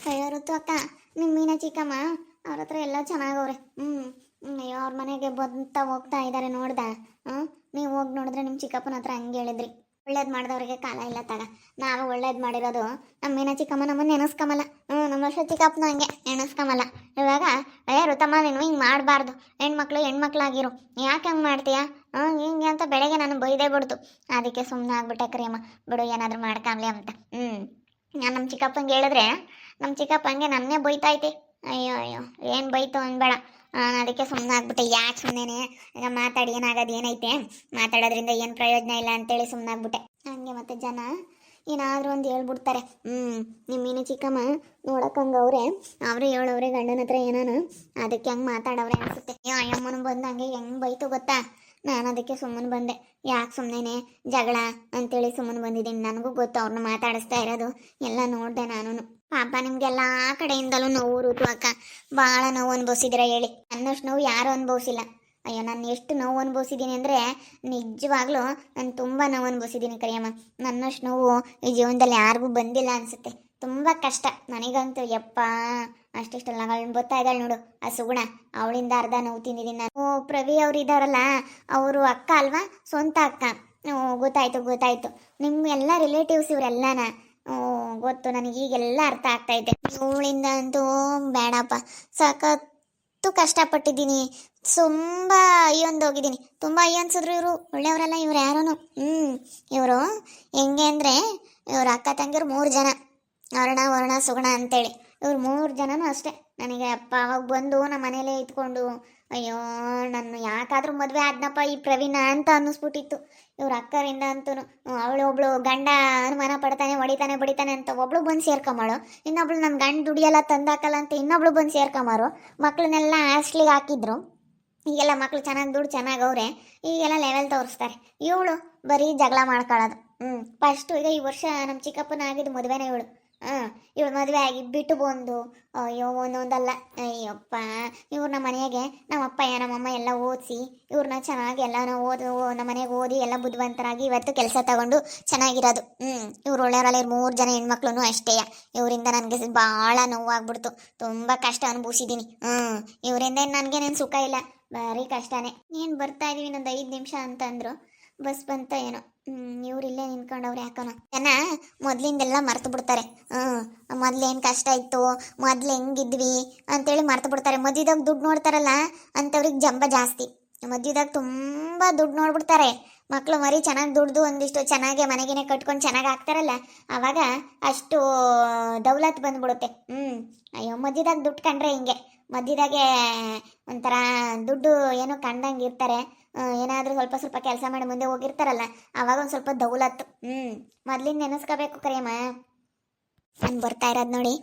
ಅಯ್ಯೋ ಋತು ಅಕ್ಕ, ನಿಮ್ಮ ಮೀನ ಚಿಕ್ಕಮ್ಮ ಅವ್ರ ಹತ್ರ ಎಲ್ಲ ಚೆನ್ನಾಗವ್ರೆ. ಅಯ್ಯೋ ಅವ್ರ ಮನೆಗೆ ಬಂತ ಹೋಗ್ತಾ ಇದ್ದಾರೆ ನೋಡ್ದ. ನೀವು ಹೋಗಿ ನೋಡಿದ್ರೆ ನಿಮ್ಮ ಚಿಕ್ಕಪ್ಪನ ಹತ್ರ ಹಂಗೆ ಹೇಳಿದ್ರಿ. ಒಳ್ಳೇದು ಮಾಡಿದವ್ರಿಗೆ ಕಾಲ ಇಲ್ಲ ತಗ. ನಾವು ಒಳ್ಳೇದು ಮಾಡಿರೋದು ನಮ್ಮ ಮೀನ ಚಿಕ್ಕಮ್ಮ ನಮ್ಮನ್ನ ನೆನೆಸ್ಕೊಂಬಲ್ಲ. ನಮ್ಮ ವರ್ಷ ಚಿಕ್ಕಪ್ಪನ ಹಂಗೆ ನೆನೆಸ್ಕೊಂಬಲ್ಲ. ಇವಾಗ ಋತಮ್ಮ ನೀನು ಹಿಂಗೆ ಮಾಡಬಾರ್ದು, ಹೆಣ್ಮಕ್ಳಾಗಿರು, ಯಾಕೆ ಹಂಗೆ ಮಾಡ್ತೀಯಾ ಹಿಂಗೆ ಅಂತ ಬೆಳಗ್ಗೆ ನಾನು ಬೈದೇ ಬಿಡ್ತು. ಅದಕ್ಕೆ ಸುಮ್ಮನೆ ಆಗ್ಬಿಟ್ಟೆ ಕರಿಯಮ್ಮ, ಬಿಡು ಏನಾದರೂ ಮಾಡ್ಕೊಂಬ್ಲಿ ಅಂತ. ನಾನು ನಮ್ಮ ಚಿಕ್ಕಪ್ಪಂಗೆ ಹೇಳಿದ್ರೆ ನಮ್ಮ ಚಿಕ್ಕಪ್ಪಂಗೆ ನನ್ನೇ ಬೈತೈತೆ. ಅಯ್ಯೋ ಅಯ್ಯೋ ಏನು ಬೈತು ಅನ್ಬೇಡ. ಅದಕ್ಕೆ ಸುಮ್ಮನೆ ಆಗ್ಬಿಟ್ಟೆ. ಯಾಕೆ ಸುಮ್ಮನೆ ಈಗ ಮಾತಾಡಿ ಏನಾಗೋದು, ಏನೈತೆ ಮಾತಾಡೋದ್ರಿಂದ ಏನು ಪ್ರಯೋಜನ ಇಲ್ಲ ಅಂತೇಳಿ ಸುಮ್ಮನೆ ಆಗ್ಬಿಟ್ಟೆ. ಹಂಗೆ ಮತ್ತೆ ಜನ ಏನಾದರೂ ಒಂದು ಹೇಳ್ಬಿಡ್ತಾರೆ. ನಿಮ್ಮ ಮೀನು ಚಿಕ್ಕಮ್ಮ ನೋಡಕ್ಕಂಗೆ ಅವರೇ ಹೇಳವ್ರೆ ಗಂಡನ ಹತ್ರ ಏನಾನು, ಅದಕ್ಕೆ ಹಂಗೆ ಮಾತಾಡವ್ರೆ ಅನ್ಸುತ್ತೆ. ಅಯ್ಯಮ್ಮನ ಬಂದು ಹಂಗೆ ಹೆಂಗೆ ಬೈತು ಗೊತ್ತಾ. ನಾನು ಅದಕ್ಕೆ ಸುಮ್ಮನೆ ಬಂದೆ. ಯಾಕೆ ಸುಮ್ಮನೆ ಜಗಳ ಅಂತೇಳಿ ಸುಮ್ಮನೆ ಬಂದಿದ್ದೀನಿ. ನನಗೂ ಗೊತ್ತು ಅವ್ರನ್ನ ಮಾತಾಡಿಸ್ತಾ ಇರೋದು ಎಲ್ಲ ನೋಡಿದೆ ನಾನು. ಪಾಪ ನಿಮ್ಗೆಲ್ಲ ಕಡೆಯಿಂದಲೂ ನೋವು ಋತು ಅಕ್ಕ, ಭಾಳ ನೋವು ಅನುಭವಿಸಿದಿರ ಹೇಳಿ. ನನ್ನಷ್ಟು ನೋವು ಯಾರೂ ಅನುಭವಿಸಿಲ್ಲ. ಅಯ್ಯೋ ನಾನು ಎಷ್ಟು ನೋವು ಅನುಭವಿಸಿದ್ದೀನಿ ಅಂದರೆ ನಿಜವಾಗ್ಲೂ ನಾನು ತುಂಬ ನೋವು ಅನುಭವಿಸಿದ್ದೀನಿ ಕರಿಯಮ್ಮ. ನನ್ನಷ್ಟು ನೋವು ಈ ಜೀವನದಲ್ಲಿ ಯಾರಿಗೂ ಬಂದಿಲ್ಲ ಅನಿಸುತ್ತೆ. ತುಂಬ ಕಷ್ಟ ನನಗಂತೂ. ಯಪ್ಪ ಅಷ್ಟಿಷ್ಟಲ್ಲ ಬರ್ತಾ ಇದ್ದಾಳೆ ನೋಡು ಆ ಸುಗುಣ, ಅವಳಿಂದ ಅರ್ಧ ನೋವು ತಿಂದಿದ್ದೀನಿ ನಾನು. ಪ್ರವಿ ಅವ್ರು ಇದ್ದಾರಲ್ಲ, ಅವರು ಅಕ್ಕ ಅಲ್ವಾ, ಸ್ವಂತ ಅಕ್ಕ. ಗೊತ್ತಾಯ್ತು. ನಿಮ್ಮ ಎಲ್ಲ ರಿಲೇಟಿವ್ಸ್ ಇವರೆಲ್ಲನ ಗೊತ್ತು ನನಗೆ. ಈಗೆಲ್ಲ ಅರ್ಥ ಆಗ್ತೈತೆ. ಇವಳಿಂದ ಅಂತೂ ಬೇಡಪ್ಪ, ಸಖತ್ತು ಕಷ್ಟಪಟ್ಟಿದ್ದೀನಿ. ತುಂಬ ಅಯ್ಯೊಂದೋಗಿದ್ದೀನಿ. ತುಂಬ ಅಯ್ಯನ್ಸಿದ್ರು ಇವರು. ಒಳ್ಳೆಯವರಲ್ಲ ಇವ್ರು ಯಾರೂ. ಇವರು ಹೆಂಗೆ ಅಂದರೆ ಇವ್ರ ಅಕ್ಕ ತಂಗಿರು 3 ಜನ, ಅರುಣ ವರುಣ ಸುಗುಣ ಅಂತೇಳಿ. ಇವ್ರು 3 ಜನನೂ ಅಷ್ಟೇ. ನನಗೆ ಅಪ್ಪ ಅವಾಗ ಬಂದು ನಮ್ಮ ಮನೇಲೇ ಇದ್ಕೊಂಡು ಅಯ್ಯೋ ನಾನು ಯಾಕಾದ್ರೂ ಮದುವೆ ಆದ್ನಪ್ಪ ಈ ಪ್ರವೀಣ ಅಂತ ಅನ್ನಿಸ್ಬಿಟ್ಟಿತ್ತು. ಇವ್ರ ಅಕ್ಕರಿಂದ ಅಂತೂ ಅವಳು ಒಬ್ಳು ಗಂಡ ಅನುಮಾನ ಪಡ್ತಾನೆ, ಹೊಡಿತಾನೆ ಬಡಿತಾನೆ ಅಂತ ಒಬ್ಳು ಬಂದು ಸೇರ್ಕೊಂಬಾಳು. ಇನ್ನೊಬ್ಳು ನನ್ನ ಗಂಡ ದುಡಿಯಲ್ಲ ತಂದಾಕಲ್ಲ ಅಂತ ಇನ್ನೊಬ್ಳು ಬಂದು ಸೇರ್ಕೊಂಬಾರು. ಮಕ್ಳನ್ನೆಲ್ಲ ಹಾಸ್ಟ್ಲಿಗೆ ಹಾಕಿದ್ರು. ಈಗೆಲ್ಲ ಮಕ್ಳು ಚೆನ್ನಾಗಿ ದುಡ್ಡು ಚೆನ್ನಾಗವ್ರೆ, ಈಗೆಲ್ಲ ಲೆವೆಲ್ ತೋರಿಸ್ತಾರೆ. ಇವಳು ಬರೀ ಜಗಳ ಮಾಡ್ಕೊಳ್ಳೋದು. ಫಸ್ಟು ಈಗ ಈ ವರ್ಷ ನಮ್ಮ ಚಿಕ್ಕಪ್ಪನ ಆಗಿದ್ದು ಮದುವೆನೇ ಇವಳು. ಇವಳು ಮದುವೆ ಆಗಿ ಬಿಟ್ಟು ಬಂದು ಅಯ್ಯೋ ಒಂದೊಂದಲ್ಲ. ಅಯ್ಯಪ್ಪ ಇವ್ರು ನಮ್ಮ ಮನೆಯಾಗೆ ನಮ್ಮಪ್ಪ ನಮ್ಮಮ್ಮ ಎಲ್ಲ ಓದಿಸಿ ಇವ್ರನ್ನ ಚೆನ್ನಾಗಿ ಎಲ್ಲನೂ ನಮ್ಮ ಮನೆಗೆ ಓದಿ ಎಲ್ಲ ಬುದ್ಧಿವಂತರಾಗಿ ಇವತ್ತು ಕೆಲಸ ತಗೊಂಡು ಚೆನ್ನಾಗಿರೋದು. ಇವ್ರು ಒಳ್ಳೆಯವರಲ್ಲ. 3 ಜನ ಹೆಣ್ಮಕ್ಳು ಅಷ್ಟೇ. ಇವರಿಂದ ನನಗೆ ಭಾಳ ನೋವಾಗ್ಬಿಡ್ತು. ತುಂಬ ಕಷ್ಟ ಅನುಭವಿಸಿದ್ದೀನಿ. ಇವರಿಂದ ನನಗೇನೇನು ಸುಖ ಇಲ್ಲ, ಭಾರಿ ಕಷ್ಟನೇ. ನೀನು ಬರ್ತಾ ಇದೀವಿ ಇನ್ನೊಂದು 5 ನಿಮಿಷ ಅಂತಂದ್ರು. ಬಸ್ ಬಂತ ಏನೋ. ಇವ್ರಿಲ್ಲೇ ನಿಂತ್ಕೊಂಡವ್ರು. ಯಾಕನೋ ಜನ ಮೊದ್ಲಿಂದೆಲ್ಲ ಮರ್ತು ಬಿಡ್ತಾರೆ. ಮೊದ್ಲೇನು ಕಷ್ಟ ಇತ್ತು, ಮೊದ್ಲು ಹೆಂಗಿದ್ವಿ ಅಂತೇಳಿ ಮರ್ತು ಬಿಡ್ತಾರೆ. ಮದ್ಯದಾಗ ದುಡ್ಡು ನೋಡ್ತಾರಲ್ಲ ಅಂಥವ್ರಿಗೆ ಜಂಬ ಜಾಸ್ತಿ. ಮದ್ಯದಾಗ ತುಂಬ ದುಡ್ಡು ನೋಡ್ಬಿಡ್ತಾರೆ. ಮಕ್ಕಳು ಮರಿ ಚೆನ್ನಾಗಿ ದುಡ್ದು ಒಂದಿಷ್ಟು ಚೆನ್ನಾಗೆ ಮನೆಗೇನೆ ಕಟ್ಕೊಂಡು ಚೆನ್ನಾಗಿ ಆಗ್ತಾರಲ್ಲ, ಆವಾಗ ಅಷ್ಟು ದೌಲತ್ ಬಂದ್ಬಿಡುತ್ತೆ. ಅಯ್ಯೋ ಮದ್ಯದಾಗ ದುಡ್ಡು ಕಂಡ್ರೆ ಹಿಂಗೆ, ಮಧ್ಯದಾಗೆ ಒಂಥರ ದುಡ್ಡು ಏನೋ ಕಂಡಂಗೆ ಇರ್ತಾರೆ. ಏನಾದರೂ ಸ್ವಲ್ಪ ಕೆಲಸ ಮಾಡಿ ಮುಂದೆ ಹೋಗಿರ್ತಾರಲ್ಲ, ಆವಾಗ ಒಂದು ಸ್ವಲ್ಪ ದೌಲತ್ತು. ಮೊದ್ಲಿಂದ ನೆನೆಸ್ಕೋಬೇಕು ಕರಿಯಮ್ಮ. ನಾನು ಬರ್ತಾ ಇರೋದು ನೋಡಿ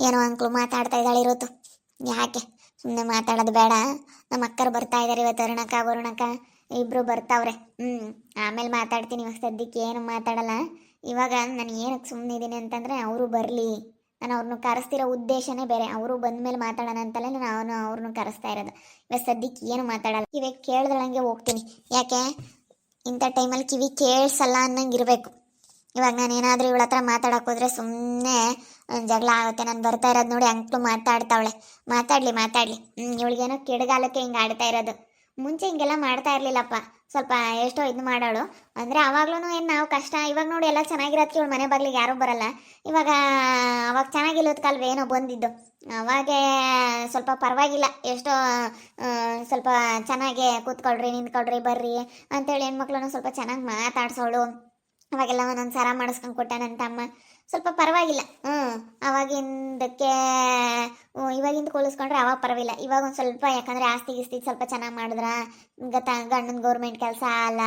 ಏನೋ ಅಂಕ್ಲು ಮಾತಾಡ್ತಾ ಇದ್ದಾಳೆ ಇರೋದು. ಯಾಕೆ ಸುಮ್ಮನೆ ಮಾತಾಡೋದು ಬೇಡ. ನಮ್ಮ ಅಕ್ಕರು ಬರ್ತಾ ಇದ್ದಾರೆ ಇವತ್ತು, ಅರುಣಕ್ಕ ವರುಣಕ್ಕ ಇಬ್ಬರು ಬರ್ತಾವ್ರೆ. ಆಮೇಲೆ ಮಾತಾಡ್ತೀನಿ. ಇವಾಗ ಸದ್ಯಕ್ಕೆ ಏನು ಮಾತಾಡಲ್ಲ. ಇವಾಗ ನಾನು ಏನಕ್ಕೆ ಸುಮ್ಮನೆ ಇದ್ದೀನಿ ಅಂತಂದರೆ ಅವರು ಬರಲಿ. ನಾನು ಅವ್ರನ್ನ ಕರೆಸ್ತಿರೋ ಉದ್ದೇಶನೇ ಬೇರೆ. ಅವರು ಬಂದಮೇಲೆ ಮಾತಾಡೋಣ ಅಂತಲೇ ನಾನು ಅವ್ರನ್ನ ಕರೆಸ್ತಾ ಇರೋದು. ಇವಾಗ ಸದ್ಯಕ್ಕೆ ಏನು ಮಾತಾಡಲ್ಲ. ಕಿವಿ ಕೇಳ್ದಳಂಗೆ ಹೋಗ್ತೀನಿ. ಯಾಕೆ ಇಂಥ ಟೈಮಲ್ಲಿ ಕಿವಿ ಕೇಳಿಸಲ್ಲ ಅನ್ನಂಗೆ ಇರಬೇಕು. ಇವಾಗ ನಾನು ಏನಾದರೂ ಇವಳ ಹತ್ರ ಮಾತಾಡೋಕೆ ಹೋದರೆ ಸುಮ್ಮನೆ ಜಗಳ ಆಗುತ್ತೆ. ನಾನು ಬರ್ತಾ ಇರೋದು ನೋಡಿ ಅಂಕ್ಲು ಮಾತಾಡ್ತಾವಳೆ. ಮಾತಾಡಲಿ. ಇವಳಿಗೇನೋ ಕೆಡಗಾಲಕ್ಕೆ ಹಿಂಗೆ ಆಡ್ತಾ ಇರೋದು. ಮುಂಚೆ ಹಿಂಗೆಲ್ಲ ಮಾಡ್ತಾ ಇರಲಿಲ್ಲಪ್ಪ. ಸ್ವಲ್ಪ ಎಷ್ಟೋ ಇದು ಮಾಡೋಳು ಅಂದರೆ ಆವಾಗ್ಲೂ ಏನು ನಾವು ಕಷ್ಟ. ಇವಾಗ ನೋಡಿ ಎಲ್ಲ ಚೆನ್ನಾಗಿರೋದಕ್ಕೆ ಇವಳು ಮನೆ ಬಾಗಿಲಿಗೆ ಯಾರೂ ಬರಲ್ಲ. ಅವಾಗ ಚೆನ್ನಾಗಿಲ್ಲೋದ್ಕಲ್ವ ಏನೋ ಬಂದಿದ್ದು. ಅವಾಗೇ ಸ್ವಲ್ಪ ಪರವಾಗಿಲ್ಲ, ಎಷ್ಟೋ ಸ್ವಲ್ಪ ಚೆನ್ನಾಗೆ ಕೂತ್ಕೊಳ್ರಿ ನಿಂತ್ಕೊಳ್ರಿ ಬರ್ರಿ ಅಂತೇಳಿ ಹೆಣ್ಮಕ್ಳನ್ನು ಸ್ವಲ್ಪ ಚೆನ್ನಾಗಿ ಮಾತಾಡ್ಸೋಳು. ಅವಾಗೆಲ್ಲ ಒಂದೊಂದು ಸರ ಮಾಡಿಸ್ಕೊಂಡು ಕೊಟ್ಟ ನನ್ನ ತಮ್ಮ. ಸ್ವಲ್ಪ ಪರವಾಗಿಲ್ಲ. ಅವಾಗಿಂದಕ್ಕೆ ಇವಾಗಿಂದ ಹೋಲಿಸ್ಕೊಂಡ್ರೆ ಅವಾಗ ಪರವಾಗಿಲ್ಲ. ಇವಾಗ ಒಂದು ಸ್ವಲ್ಪ, ಯಾಕಂದರೆ ಆಸ್ತಿ ಗಿಸ್ತಿ ಸ್ವಲ್ಪ ಚೆನ್ನಾಗಿ ಮಾಡಿದ್ರ ಗಂಡನ ಗೌರ್ಮೆಂಟ್ ಕೆಲಸ ಅಲ್ಲ,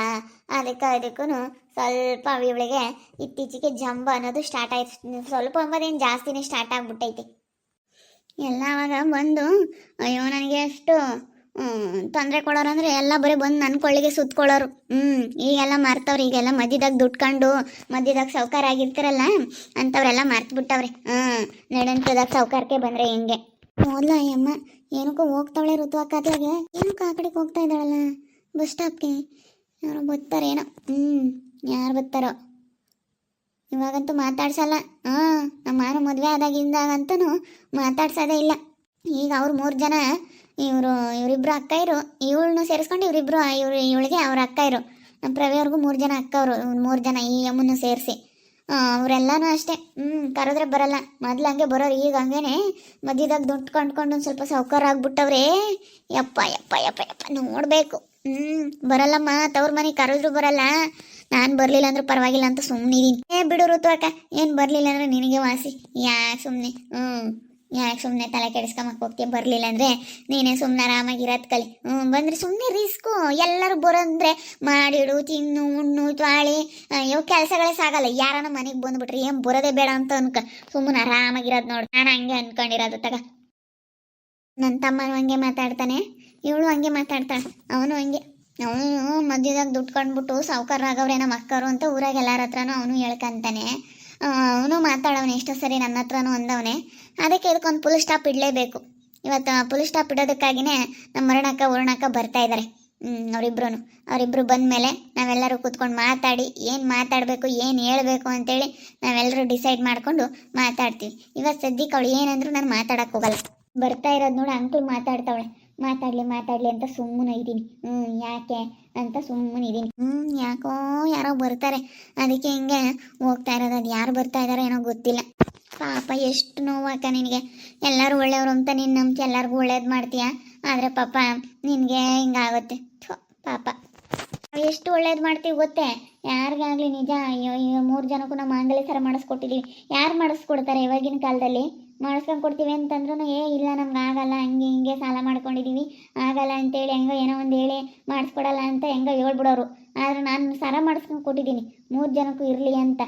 ಅದಕ್ಕೂ ಸ್ವಲ್ಪ ಇವಳಿಗೆ ಇತ್ತೀಚೆಗೆ ಜಂಬ ಅನ್ನೋದು ಸ್ಟಾರ್ಟ್ ಆಯ್ತು. ಸ್ವಲ್ಪ ಅಂಬೋದೇನು ಜಾಸ್ತಿನೇ ಸ್ಟಾರ್ಟ್ ಆಗಿಬಿಟ್ಟೈತಿ. ಎಲ್ಲ ಅವಾಗ ಬಂದು ಅಯ್ಯೋ ನನಗೆ ಎಷ್ಟು ತೊಂದರೆ ಕೊಡೋರು ಅಂದರೆ ಎಲ್ಲ ಬರೀ ಬಂದು ನನ್ನ ಕೊಳ್ಳಿಗೆ ಸುತ್ಕೊಳ್ಳೋರು. ಈಗೆಲ್ಲ ಮರ್ತವ್ರು. ಈಗೆಲ್ಲ ಮಧ್ಯದಾಗ ದುಡ್ಕೊಂಡು ಮಧ್ಯದಾಗ ಸೌಕಾರ ಆಗಿರ್ತಾರಲ್ಲ ಅಂಥವ್ರೆಲ್ಲ ಮರ್ತು ಬಿಟ್ಟವ್ರೆ. ನಡಂತದಾಗ ಸೌಕಾರಕ್ಕೆ ಬಂದರೆ ಹೆಂಗೆ ಮೊದಲ ಅಯ್ಯಮ್ಮ ಏನಕ್ಕೂ ಹೋಗ್ತಾವಳೆ ಋತು ಅಕ್ಕದಾಗೆ. ಏನಕ್ಕೂ ಆ ಕಡೆಗೆ ಹೋಗ್ತಾ ಇದ್ದಾಳಲ್ಲ ಬಸ್ ಸ್ಟಾಪ್ಗೆ. ಯಾರೋ ಬರ್ತಾರೇನೋ. ಯಾರು ಬರ್ತಾರೋ ಇವಾಗಂತೂ ಮಾತಾಡ್ಸಲ್ಲ. ನಮ್ಮ ಮಾನು ಮದುವೆ ಆದಾಗಿಂದಾಗಂತೂ ಮಾತಾಡ್ಸೋದೇ ಇಲ್ಲ. ಈಗ ಅವ್ರು 3 ಜನ, ಇವರಿಬ್ರು ಅಕ್ಕ ಇರು, ಇವಳನ್ನು ಸೇರಿಸ್ಕೊಂಡು ಇವಳಿಗೆ ಅವ್ರ ಅಕ್ಕ ಇರು. ನಮ್ಮ ಪ್ರವಿ ಅವ್ರಿಗೂ 3 ಜನ ಅಕ್ಕವರು, 3 ಜನ ಈ ಅಮ್ಮನ್ನು ಸೇರಿಸಿ. ಅವರೆಲ್ಲನೂ ಅಷ್ಟೇ. ಕರೆದ್ರೆ ಬರಲ್ಲ. ಮೊದ್ಲು ಹಂಗೆ ಬರೋರು, ಈಗ ಹಂಗೇನೆ ಮಧ್ಯದಾಗ ದುಡ್ಡು ಕೊಂಡ್ಕೊಂಡು ಒಂದು ಸ್ವಲ್ಪ ಸಾವ್ಕಾರ ಆಗ್ಬಿಟ್ಟವ್ರೆ. ಯಪ್ಪ ಯಪ್ಪ ಯಪ್ಪ ಯಪ್ಪ ನೋಡಬೇಕು. ಬರಲ್ಲಮ್ಮ, ತವ್ರ ಮನೆಗೆ ಕರೆದ್ರು ಬರಲ್ಲ. ನಾನು ಬರಲಿಲ್ಲ ಅಂದ್ರೆ ಪರವಾಗಿಲ್ಲ ಅಂತ ಸುಮ್ಮನಿದ್ದೀನಿ. ಬಿಡು ಋತು ಅಕ್ಕ, ಏನು ಬರಲಿಲ್ಲ ಅಂದ್ರೆ ನಿನಗೆ ವಾಸಿ. ಯಾಕೆ ಸುಮ್ಮನೆ ತಲೆ ಕೆಡಿಸ್ಕೊಂಬಕ್ಕೆ ಹೋಗ್ತೀಯ? ಬರಲಿಲ್ಲ ಅಂದರೆ ನೀನೇ ಸುಮ್ಮನೆ ಆರಾಮಾಗಿರೋದು ಕಲಿ. ಬಂದರೆ ಸುಮ್ಮನೆ ರಿಸ್ಕು. ಎಲ್ಲರೂ ಬರೋಂದ್ರೆ ಮಾಡಿಡು, ತಿನ್ನು, ಉಣ್ಣು, ತಾಳಿ, ಇವು ಕೆಲಸಗಳೇ ಸಾಗಲ್ಲ. ಯಾರನ್ನ ಮನೆಗೆ ಬಂದುಬಿಟ್ರಿ ಏನು ಬರೋದೇ ಬೇಡ ಅಂತ ಸುಮ್ಮನೆ ಆರಾಮಾಗಿರೋದು ನೋಡು. ನಾನು ಹಂಗೆ ಅಂದ್ಕೊಂಡಿರೋದು ತಗ. ನನ್ನ ತಮ್ಮನೂ ಹಂಗೆ ಮಾತಾಡ್ತಾನೆ, ಇವಳು ಹಂಗೆ ಮಾತಾಡ್ತಾಳೆ, ಅವನು ಹಂಗೆ. ಅವನು ಮಧ್ಯದಾಗ ದುಡ್ಡು ಕೊಂಡ್ಬಿಟ್ಟು ಸಾವ್ಕಾರ ಆಗವ್ರೆ ನಮ್ಮ ಅಕ್ಕರು ಅಂತ ಊರಾಗ ಎಲ್ಲರ ಹತ್ರನೂ ಅವನು ಹೇಳ್ಕಂತಾನೆ. ಅವನು ಮಾತಾಡವನೆ, ಎಷ್ಟೋ ಸರಿ ನನ್ನ ಹತ್ರನೂ ಅಂದವನೆ. ಅದಕ್ಕೆ ಇದಕ್ಕೊಂದು ಫುಲ್ ಸ್ಟಾಪ್ ಇಡಲೇಬೇಕು. ಇವತ್ತು ಫುಲ್ ಸ್ಟಾಪ್ ಇಡೋದಕ್ಕಾಗಿಯೇ ನಮ್ಮ ವರುಣಕ್ಕ ಬರ್ತಾ ಇದ್ದಾರೆ. ಅವರಿಬ್ರು ಬಂದ ಮೇಲೆ ನಾವೆಲ್ಲರೂ ಕೂತ್ಕೊಂಡು ಮಾತಾಡಿ ಏನು ಮಾತಾಡಬೇಕು, ಏನು ಹೇಳಬೇಕು ಅಂತೇಳಿ ನಾವೆಲ್ಲರೂ ಡಿಸೈಡ್ ಮಾಡಿಕೊಂಡು ಮಾತಾಡ್ತೀವಿ. ಇವತ್ತು ಸದ್ಯಕ್ಕೆ ಅವಳು ಏನಂದ್ರು ನಾನು ಮಾತಾಡಕ್ಕೆ ಹೋಗಲ್ಲ. ಬರ್ತಾ ಇರೋದು ನೋಡಿ ಅಂಕಲ್ ಮಾತಾಡ್ತಾವಳೆ. ಮಾತಾಡ್ಲಿ ಅಂತ ಸುಮ್ಮನೆ ಇದ್ದೀನಿ. ಯಾಕೆ ಅಂತ ಸುಮ್ಮನೆ ಇದ್ದೀನಿ. ಯಾಕೋ ಯಾರೋ ಬರ್ತಾರೆ, ಅದಕ್ಕೆ ಹಿಂಗೆ ಹೋಗ್ತಾ ಇರೋದು. ಅದು ಯಾರು ಬರ್ತಾ ಇದಾರೋ ಏನೋ ಗೊತ್ತಿಲ್ಲ. ಪಾಪ ಎಷ್ಟು ನೋವಾಕ ನಿನಗೆ. ಎಲ್ಲರೂ ಒಳ್ಳೆಯವರು ಅಂತ ನೀನು ನಂಬಿಕೆ ಎಲ್ಲರಿಗೂ ಒಳ್ಳೇದು ಮಾಡ್ತೀಯ. ಆದರೆ ಪಾಪ ನಿನಗೆ ಹಿಂಗಾಗುತ್ತೆ. ಪಾಪ ಎಷ್ಟು ಒಳ್ಳೇದು ಮಾಡ್ತೀವಿ ಗೊತ್ತೇ ಯಾರಿಗಾಗಲಿ. ನಿಜ, 3 ಜನಕ್ಕೂ ನಾವು ಮಾಂಗಲ್ಯ ಸರ ಮಾಡಿಸ್ಕೊಟ್ಟಿದ್ದೀವಿ. ಯಾರು ಮಾಡಿಸ್ಕೊಡ್ತಾರೆ ಇವಾಗಿನ ಕಾಲದಲ್ಲಿ? ಮಾಡಿಸ್ಕೊಂಡು ಕೊಡ್ತೀವಿ ಅಂತಂದ್ರೂ ಇಲ್ಲ ನಮ್ಗೆ ಆಗಲ್ಲ, ಹಂಗೆ ಹಿಂಗೆ ಸಾಲ ಮಾಡ್ಕೊಂಡಿದ್ದೀವಿ, ಆಗಲ್ಲ ಅಂತೇಳಿ ಹೆಂಗೋ ಏನೋ ಒಂದು ಹೇಳಿ ಮಾಡಿಸ್ಕೊಡಲ್ಲ ಅಂತ ಹೆಂಗೋ ಹೇಳ್ಬಿಡೋರು. ಆದರೆ ನಾನು ಸರ ಮಾಡಿಸ್ಕೊಂಡು ಕೊಟ್ಟಿದ್ದೀನಿ 3 ಜನಕ್ಕೂ ಇರಲಿ ಅಂತ.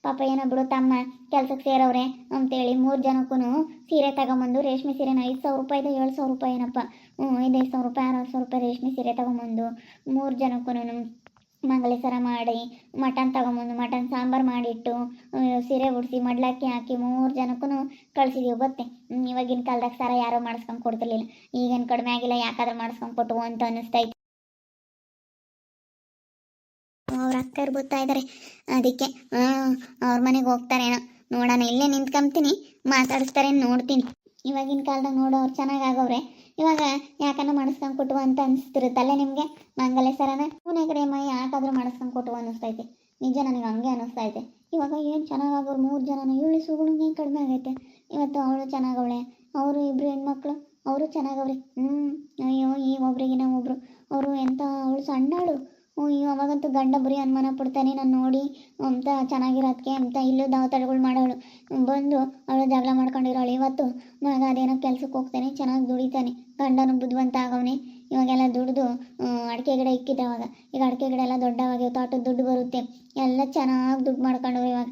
ಪಾಪ ಏನೋ ಬಿಡು ತಮ್ಮ ಕೆಲ್ಸಕ್ಕೆ ಸೇರವ್ರೆ ಅಂತೇಳಿ 3 ಜನಕ್ಕೂ ಸೀರೆ ತಗೊಂಬಂದು, ರೇಷ್ಮೆ ಸೀರೆನ 5,000 ರೂಪಾಯಿದು 7,000 ರೂಪಾಯಿ ಏನಪ್ಪ, 5,000 ರೂಪಾಯಿ 6,000 ರೂಪಾಯಿ ರೇಷ್ಮೆ ಸೀರೆ ತಗೊಂಬಂದು 3 ಜನಕ್ಕೂ ಮಂಗಲ ಸರ ಮಾಡಿ, ಮಟನ್ ತಗೊಂಬಂದು ಮಟನ್ ಸಾಂಬಾರು ಮಾಡಿಟ್ಟು, ಸೀರೆ ಉಡಿಸಿ ಮಡ್ಲಕ್ಕಿ ಹಾಕಿ 3 ಜನಕ್ಕೂ ಕಳಿಸಿದೀವಿ ಗೊತ್ತೆ. ಇವಾಗಿನ ಕಾಲದಾಗ ಸರ ಯಾರೋ ಮಾಡಿಸ್ಕೊಂಡು ಕೊಡ್ತಿರ್ಲಿಲ್ಲ. ಈಗೇನು ಕಡಿಮೆ ಆಗಿಲ್ಲ, ಯಾಕಾದ್ರೂ ಮಾಡಿಸ್ಕೊಂಡು ಕೊಟ್ಟು ಅಂತ ಅನ್ನಿಸ್ತೈತೆ. ಅವ್ರ ಅಕ್ಕರು ಬರ್ತಾ ಇದ್ದಾರೆ, ಅದಕ್ಕೆ ಅವ್ರ ಮನೆಗೆ ಹೋಗ್ತಾರೇನೋ ನೋಡೋಣ. ಇಲ್ಲೇ ನಿಂತ್ಕೊಂತೀನಿ, ಮಾತಾಡಿಸ್ತಾರೆ ನೋಡ್ತೀನಿ. ಇವಾಗಿನ ಕಾಲದಾಗ ನೋಡು ಅವ್ರು ಚೆನ್ನಾಗಿ ಆಗವ್ರೆ. ಇವಾಗ ಯಾಕನ್ನ ಮಾಡಿಸ್ಕೊಂಡು ಕೊಟ್ಟುವ ಅಂತ ಅನಿಸ್ತಿರುತ್ತಲ್ಲ ನಿಮಗೆ ಮಂಗಲ ಸರನ. ಪುಣೆ ಕಡೆ ಮೈ ಯಾಕಾದ್ರೂ ಮಾಡಿಸ್ಕೊಂಡು ಕೊಟ್ಟುವ ಅನ್ನಿಸ್ತೈತೆ. ನಿಜ ನನಗೆ ಹಂಗೆ ಅನ್ನಿಸ್ತೈತೆ. ಇವಾಗ ಏನು ಚೆನ್ನಾಗಾಗೋರು 3 ಜನನ. ಇವಳು ಸುಗುಣಿಗೆ ಏನು ಕಡಿಮೆ ಆಗೈತೆ. ಇವತ್ತು ಅವಳು ಚೆನ್ನಾಗವಳೆ, ಅವರು 2 ಹೆಣ್ಮಕ್ಳು ಅವರು ಚೆನ್ನಾಗವ್ರಿ. ಅಯ್ಯೋ ಈ ಒಬ್ರಿಗಿನ ಒಬ್ರು ಅವರು ಎಂತ. ಅವಳು ಸಣ್ಣವಳು. ಅವಾಗಂತೂ ಗಂಡ ಬರೀ ಅನುಮಾನ ಪಡ್ತಾನೆ ನಾನು ನೋಡಿ ಅಂತ ಚೆನ್ನಾಗಿರೋದಕ್ಕೆ ಅಂತ. ಇಲ್ಲೂ ದಾವತಾಳುಗಳು ಮಾಡೋಳು. ಬಂದು ಅವಳು ಜಗಳ ಮಾಡ್ಕೊಂಡಿರೋಳು. ಇವತ್ತು ಮಗ ಅದೇನೋ ಕೆಲ್ಸಕ್ಕೆ ಹೋಗ್ತಾನೆ, ಚೆನ್ನಾಗಿ ದುಡಿತಾನೆ, ಗಂಡನು ಬುದ್ಧಿವಂತ ಆಗವನೆ. ಇವಾಗೆಲ್ಲ ದುಡ್ದು ಅಡಿಕೆ ಗಿಡ ಇಕ್ಕಿದ್ದೆ. ಅವಾಗ ಈಗ ಅಡಿಕೆ ಗಿಡ ಎಲ್ಲ ದೊಡ್ಡವಾಗಿವೆ, ತೋಟದ ದುಡ್ಡು ಬರುತ್ತೆ, ಎಲ್ಲ ಚೆನ್ನಾಗಿ ದುಡ್ಡು ಮಾಡ್ಕೊಂಡವು ಇವಾಗ.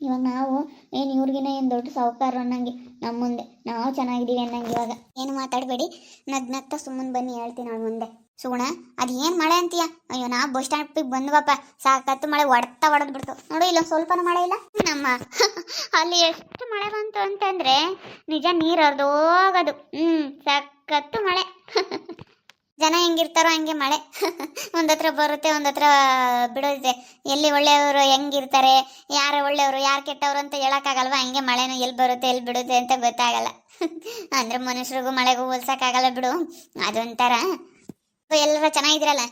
ಇವಾಗ ನಾವು ಏನು ಇವ್ರಿಗಿನ ಏನು ದೊಡ್ಡ ಸಾಹುಕಾರ ಅನ್ನಂಗೆ, ನಮ್ಮ ಮುಂದೆ ನಾವು ಚೆನ್ನಾಗಿದ್ದೀವಿ ಅನ್ನಂಗೆ. ಇವಾಗ ಏನು ಮಾತಾಡಬೇಡಿ, ನಗ್ನಗ್ತಾ ಸುಮ್ಮನೆ ಬನ್ನಿ ಹೇಳ್ತೀನಿ ಅವಳು ಮುಂದೆ. ಸುಗುಣ ಅದು ಏನು ಮಳೆ ಅಂತೀಯ? ಅಯ್ಯೋ ನಾ ಬಸ್ ಸ್ಟ್ಯಾಂಡಿಗೆ ಬಂದ್ವಪ್ಪ, ಸಾಕತ್ತು ಮಳೆ ಹೊಡೆದು ಬಿಡ್ತು ನೋಡು. ಇಲ್ಲ ಸ್ವಲ್ಪನೂ ಮಳೆ ಇಲ್ಲ ನಮ್ಮ ಅಲ್ಲಿ. ಎಷ್ಟು ಮಳೆ ಬಂತು ಅಂತಂದರೆ ನಿಜ ನೀರು ಹರಿದೋಗೋದು. ಸಾಕತ್ತು ಮಳೆ. ಜನ ಹೆಂಗಿರ್ತಾರೋ ಹಂಗೆ ಮಳೆ. ಒಂದತ್ರ ಬರುತ್ತೆ, ಒಂದತ್ರ ಬಿಡೋದಿದೆ. ಎಲ್ಲಿ ಒಳ್ಳೆಯವರು ಹೆಂಗಿರ್ತಾರೆ, ಯಾರು ಒಳ್ಳೆಯವರು ಯಾರು ಕೆಟ್ಟವರು ಅಂತ ಹೇಳೋಕ್ಕಾಗಲ್ವ. ಹಂಗೆ ಮಳೆನೂ ಎಲ್ಲಿ ಬರುತ್ತೆ ಎಲ್ಲಿ ಬಿಡುತ್ತೆ ಅಂತ ಗೊತ್ತಾಗಲ್ಲ. ಅಂದರೆ ಮನುಷ್ಯರಿಗೂ ಮಳೆಗೂ ಹೋಲ್ಸೋಕ್ಕಾಗಲ್ಲ ಬಿಡು. ಅದೊಂಥರ. ಎಲ್ಲರೂ ಚೆನ್ನಾಗಿದ್ದೀರಲ್ಲ?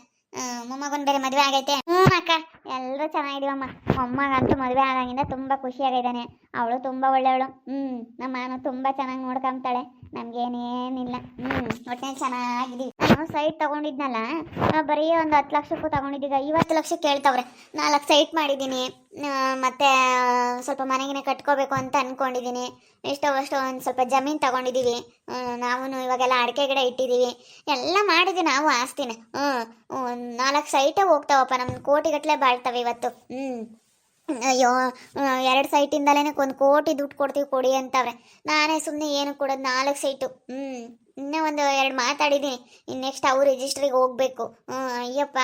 ಮೊಮ್ಮಗನ ಬೇರೆ ಮದುವೆ ಆಗೈತೆ. ಅಕ್ಕ ಎಲ್ಲರೂ ಚೆನ್ನಾಗಿದ್ದೀವಮ್ಮ. ಮೊಮ್ಮಗಂತೂ ಮದುವೆ ಆದಾಗಿಂದ ತುಂಬ ಖುಷಿಯಾಗಿದ್ದಾನೆ. ಅವಳು ತುಂಬ ಒಳ್ಳೆಯವಳು. ನಮ್ಮ ಮಾನು ತುಂಬ ಚೆನ್ನಾಗಿ ನೋಡ್ಕೊಂತಾಳೆ. ನಮಗೇನೇನಿಲ್ಲ. ಒಟ್ಟಿನಲ್ಲಿ ಚೆನ್ನಾಗಿದ್ದೀವಿ. ನಾನು ಸೈಟ್ ತೊಗೊಂಡಿದ್ನಲ್ಲ, ಬರೀ ಒಂದು 10 ಲಕ್ಷಕ್ಕೂ ತೊಗೊಂಡಿದ್ದೀಗ 50 ಲಕ್ಷ ಕೇಳ್ತವ್ರೆ. 4 ಸೈಟ್ ಮಾಡಿದ್ದೀನಿ. ಮತ್ತು ಸ್ವಲ್ಪ ಮನೆಗೆ ಕಟ್ಕೋಬೇಕು ಅಂತ ಅಂದ್ಕೊಂಡಿದ್ದೀನಿ. ಎಷ್ಟೋ ಒಂದು ಸ್ವಲ್ಪ ಜಮೀನು ತೊಗೊಂಡಿದ್ದೀವಿ. ನಾವು ಇವಾಗೆಲ್ಲ ಅಡಿಕೆ ಗಿಡ ಇಟ್ಟಿದ್ದೀವಿ, ಎಲ್ಲ ಮಾಡಿದ್ವಿ ನಾವು ಆಸ್ತಿನ. 4 ಸೈಟೇ ಹೋಗ್ತಾವಪ್ಪ. ನಮ್ಗೆ ಕೋಟಿಗಟ್ಟಲೆ ಬಾಳ್ತವೆ ಇವತ್ತು. ಅಯ್ಯೋ 2 ಸೈಟಿಂದಲೇ 1 ಕೋಟಿ ದುಡ್ಡು ಕೊಡ್ತೀವಿ ಕೊಡಿ ಅಂತವ್ರೆ. ನಾನೇ ಸುಮ್ಮನೆ ಏನು ಕೊಡೋದು 4 ಸೈಟು. ಇನ್ನೂ ಒಂದು 2 ಮಾತಾಡಿದ್ದೀನಿ. ಇನ್ನು ನೆಕ್ಸ್ಟ್ ಅವ್ರು ರಿಜಿಸ್ಟ್ರಿಗೆ ಹೋಗ್ಬೇಕು. ಅಯ್ಯಪ್ಪ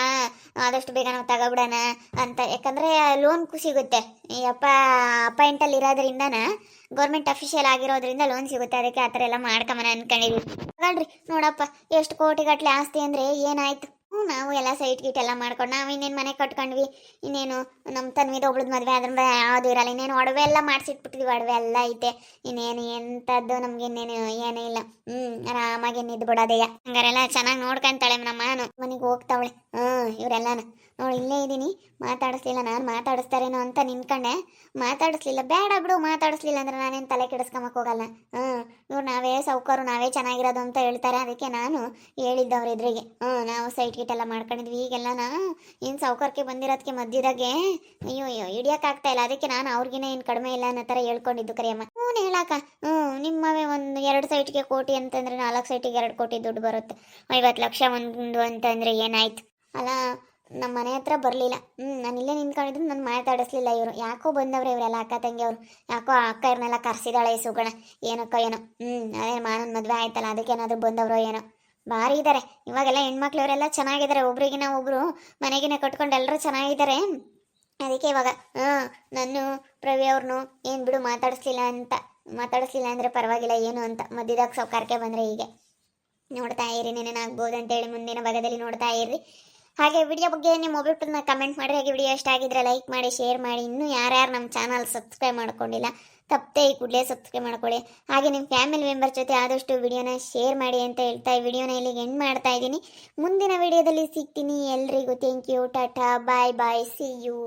ಆದಷ್ಟು ಬೇಗ ನಾವು ತಗೊಬಿಡೋಣ ಅಂತ. ಯಾಕಂದರೆ ಲೋನ್ ಸಿಗುತ್ತೆ. ಅಯ್ಯಪ್ಪ ಅಪಾಯಿಂಟಲ್ಲಿ ಇರೋದ್ರಿಂದನ ಗೌರ್ಮೆಂಟ್ ಅಫಿಷಿಯಲ್ ಆಗಿರೋದ್ರಿಂದ ಲೋನ್ ಸಿಗುತ್ತೆ. ಅದಕ್ಕೆ ಆ ಥರ ಎಲ್ಲ ಮಾಡ್ಕೊಂಬನ ಅನ್ಕೊಂಡಿದ್ವಿ. ತಗೊಳ್ರಿ ನೋಡಪ್ಪ ಎಷ್ಟು ಕೋಟಿಗಟ್ಟಲೆ ಆಸ್ತಿ ಅಂದರೆ ಏನಾಯ್ತು. ನಾವು ಎಲ್ಲ ಸೈಟ್ ಗೀಟ್ ಎಲ್ಲ ಮಾಡ್ಕೊಂಡು ನಾವು ಇನ್ನೇನು ಮನೆ ಕಟ್ಕೊಂಡ್ವಿ. ಇನ್ನೇನು ನಮ್ಮ ತನ್ವಿದ ಒಬ್ಳದ್ ಮದುವೆ ಅದ್ರ ಯಾವ್ದು ಇರಲ್ಲ. ಇನ್ನೇನು ಒಡವೆ ಎಲ್ಲ ಮಾಡಿಸಿಟ್ಬಿಟ್ಟಿದ್ವಿ, ಒಡವೆ ಎಲ್ಲ ಐತೆ. ಇನ್ನೇನು ಎಂಥದ್ದು ನಮ್ಗೆ ಇನ್ನೇನು ಏನೂ ಇಲ್ಲ. ಆರಾಮಾಗಿ ನಿದ್ದು ಬಿಡೋದಯ್ಯ. ಹಂಗಾರೆಲ್ಲ ಚೆನ್ನಾಗಿ ನೋಡ್ಕೊಂತಾಳೆ ನಮ್ಮ ಮನೆಗೆ ಹೋಗ್ತಾವಳೆ. ಇವರೆಲ್ಲಾನು ನೋಡಿ ಇಲ್ಲೇ ಇದ್ದೀನಿ, ಮಾತಾಡಿಸ್ಲಿಲ್ಲ. ನಾನು ಮಾತಾಡಿಸ್ತಾರೇನೋ ಅಂತ ನಿನ್ಕಂಡೆ, ಮಾತಾಡಿಸ್ಲಿಲ್ಲ. ಬೇಡ ಬಿಡು, ಮಾತಾಡಿಸ್ಲಿಲ್ಲ ಅಂದ್ರೆ ನಾನೇನು ತಲೆ ಕೆಡಿಸ್ಕೊಂಬಕ್ ಹೋಗಲ್ಲ. ಇವ್ರು ನಾವೇ ಸೌಕರು, ನಾವೇ ಚೆನ್ನಾಗಿರೋದು ಅಂತ ಹೇಳ್ತಾರೆ. ಅದಕ್ಕೆ ನಾನು ಹೇಳಿದ್ದವ್ರ ಎದುರಿಗೆ ನಾವು ಸೈಟ್ ಗಿಟ್ ಎಲ್ಲ ಮಾಡ್ಕೊಂಡಿದ್ವಿ. ಈಗೆಲ್ಲನಾ ಏನು ಸೌಕರ್ಯಕ್ಕೆ ಬಂದಿರೋದಕ್ಕೆ ಮಧ್ಯದಾಗೆ ಅಯ್ಯೋ ಅಯ್ಯೋ ಹಿಡಿಯೋಕ್ಕಾಗ್ತಾ ಇಲ್ಲ. ಅದಕ್ಕೆ ನಾನು ಅವ್ರಿಗಿನ ಏನು ಕಡಿಮೆ ಇಲ್ಲ ಅನ್ನೋ ಥರ ಹೇಳ್ಕೊಂಡಿದ್ದು ಕರಿಯಮ್ಮ. ಹೇಳಕ್ಕ ನಿಮ್ಮವೇ ಒಂದು 2 ಸೈಟ್ಗೆ ಕೋಟಿ ಅಂತಂದ್ರೆ 4 ಸೈಟಿಗೆ 2 ಕೋಟಿ ದುಡ್ಡು ಬರುತ್ತೆ. 50 ಲಕ್ಷ ಒಂದು ಅಂತಂದರೆ ಏನಾಯ್ತು ಅಲ್ಲ. ನಮ್ಮ ಮನೆ ಹತ್ರ ಬರಲಿಲ್ಲ. ನಾನು ಇಲ್ಲೇ ನಿಂತ್ಕೊಂಡಿದ್ದು, ನಾನು ಮಾತಾಡಿಸ್ಲಿಲ್ಲ. ಇವರು ಯಾಕೋ ಬಂದವ್ರೆ, ಇವರೆಲ್ಲ ಅಕ್ಕ ತಂಗಿಯವರು. ಯಾಕೋ ಅಕ್ಕ ಇವ್ರನ್ನೆಲ್ಲ ಕರ್ಸಿದಾಳೆ ಸುಗಣ, ಏನಕ್ಕೋ ಏನೋ. ಅದೇ ಮಾನನ ಮದುವೆ ಆಯ್ತಲ್ಲ, ಅದಕ್ಕೇನಾದ್ರು ಬಂದವರು ಏನೋ. ಭಾರಿ ಇದ್ದಾರೆ ಇವಾಗೆಲ್ಲ ಹೆಣ್ಮಕ್ಳು. ಇವರೆಲ್ಲ ಚೆನ್ನಾಗಿದ್ದಾರೆ, ಒಬ್ರಿಗಿನ ಒಬ್ರು ಮನೆಗಿನ ಕಟ್ಕೊಂಡು ಎಲ್ಲರೂ ಚೆನ್ನಾಗಿದ್ದಾರೆ. ಅದಕ್ಕೆ ಇವಾಗ ನಾನು ಪ್ರವಿ ಅವ್ರನ್ನು ಏನು ಬಿಡು ಮಾತಾಡಿಸ್ಲಿಲ್ಲ ಅಂದರೆ ಪರವಾಗಿಲ್ಲ ಏನು ಅಂತ ಮಧ್ಯದಾಗ ಸೌಕಾರಕ್ಕೆ ಬಂದರೆ ಹೀಗೆ ನೋಡ್ತಾ ಇರಿ. ನೆನೇನಾಗ್ಬೋದು ಅಂತೇಳಿ ಮುಂದಿನ ಭಾಗದಲ್ಲಿ ನೋಡ್ತಾ ಇರಿ. ಹಾಗೆ ವಿಡಿಯೋ ಬಗ್ಗೆ ನಿಮ್ಮ ಒಬ್ಬರನ್ನ ಕಮೆಂಟ್ ಮಾಡಿ. ಹಾಗೆ ವಿಡಿಯೋ ಇಷ್ಟ ಆಗಿದ್ರೆ ಲೈಕ್ ಮಾಡಿ, ಶೇರ್ ಮಾಡಿ. ಇನ್ನೂ ಯಾರ್ಯಾರು ನಮ್ಮ ಚಾನಲ್ ಸಬ್ಸ್ಕ್ರೈಬ್ ಮಾಡ್ಕೊಂಡಿಲ್ಲ ತಪ್ಪದೆ ಈ ಕೂಡಲೇ ಸಬ್ಸ್ಕ್ರೈಬ್ ಮಾಡ್ಕೊಳ್ಳಿ. ಹಾಗೆ ನಿಮ್ಮ ಫ್ಯಾಮಿಲಿ ಮೆಂಬರ್ ಜೊತೆ ಆದಷ್ಟು ವಿಡಿಯೋನ ಶೇರ್ ಮಾಡಿ ಅಂತ ಹೇಳ್ತಾ ಈ ವಿಡಿಯೋನ ಇಲ್ಲಿಗೆ ಎಂಡ್ ಮಾಡ್ತಾ ಇದ್ದೀನಿ. ಮುಂದಿನ ವಿಡಿಯೋದಲ್ಲಿ ಸಿಗ್ತೀನಿ. ಎಲ್ರಿಗೂ thank you, tata, bye bye, see you.